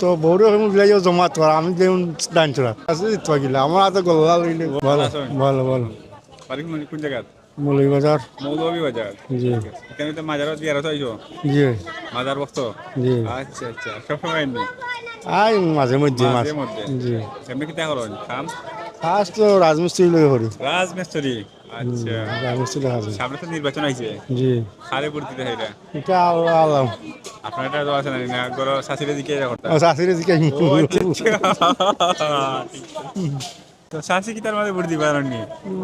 তো বউরে মিলাই জমা তো আমি যেমন ডাইন চড়া আছে গিলা আমার হাতে গল্লা লইলে ভালো ভালো ভালো বাড়ি কোন জায়গা? মৌলভীবাজার। মৌলভীবাজার। জি ঠিক আছে। এখানে তো মাজারও জিয়ারত হইছো। জি মাজার বক্ত। জি আচ্ছা আচ্ছা। সবসময় এমনি? আই মাঝে মধ্যে মাছ। মাঝে মধ্যে। জি এমনি কিতা করেন কাম? ফার্স্ট তো রাজমিস্ত্রি লই করি। রাজমিস্ত্রি। আচ্ছা। রাজমিস্ত্রি হাজির। সামনে তো নির্বাচন আইছে। জি খারে ভোট দিতে হইরা। এটা আল্লাহ আল্লাহ আপনার এটা তো আছে না গরো শাশুড়ি দিকে এটা করতা। শাশুড়ি দিকে ও আচ্ছা আচ্ছা। তো শাশি কি তার মধ্যে ভোট দিবা নি?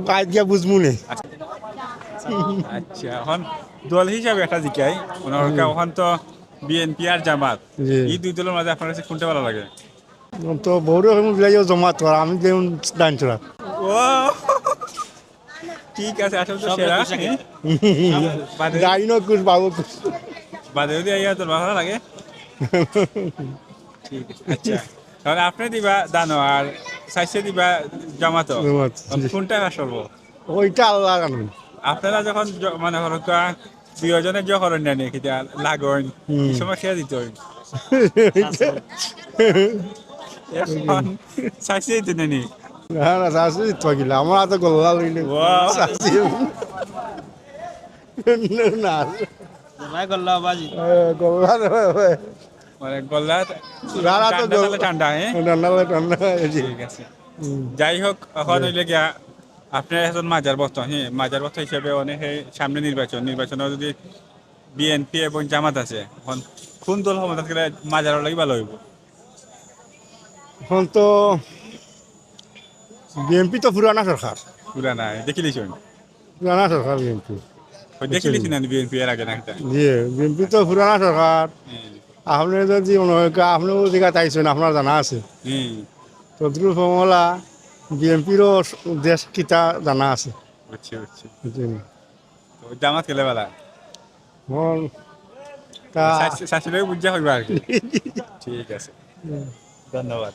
কাজ দিয়া বুঝমু নে। আচ্ছা এখন দল হিসাবে একটা জিকাই ওনার এখন তো বিএনপি আর জামাত জি এই দুই দলের মাঝে আপনার কাছে কোনটা ভালো লাগে? তো বউরে মিলাই জমা তো আমি যেমন ডাইন চড়া ও ঠিক আছে আসলে তো সেরা বাদে ডাইনও কুছ বাবু কুছ বাদে যদি আইয়া তোর ভালো লাগে ঠিক আছে আচ্ছা তাহলে আপনি দিবা দানো আর সাইসে দিবা জামাত জামাত, জি। কোনটা আসবো ওইটা আল্লাহ জানেন। আপনারা যখন মানে হলো প্রিয়জনের যে করেন না কিটা লাগন এই সময় খেয়ে দিতে হয় এখন সাইসে দিতে নেনি না না শাশুড়ি তো গিলা আমার হাতে গল্লা লইলে Wow. শাশুড়ি না ভাই গল্লা বাজি গল্লা মানে গলা রারা তো ঠান্ডা তাহলে ঠান্ডা হ্যাঁ ঠান্ডা ঠান্ডা জি ঠিক আছে যাই হোক এখন হইলে গিয়া আপনার এখন মাজার বস্ত হ্যাঁ মাজার বস্ত হিসেবে অনেক সামনে নির্বাচনে যদি বিএনপি এবং জামাত আছে এখন কোন দল ক্ষমতা গেলে মাজার লাগি ভালো হইব এখন তো বিএনপি তো পুরানা সরকার পুরা নাই দেখিলিস পুরানা সরকার বিএনপি দেখিলিস না বিএনপি এর আগে না একটা জি বিএনপি তো পুরানা সরকার আপনি যদি মনে হয় আপনিও জায়গা চাইছেন আপনার জানা আছে তদ্রুপ ফমলা বিএনপিরও দেশ কিতা জানা আছে বুঝছি বুঝছি জি। তো জামাত খেলে বেলা এখন তা শাশুড়ি বুঝা হইবা আর কি ঠিক আছে ধন্যবাদ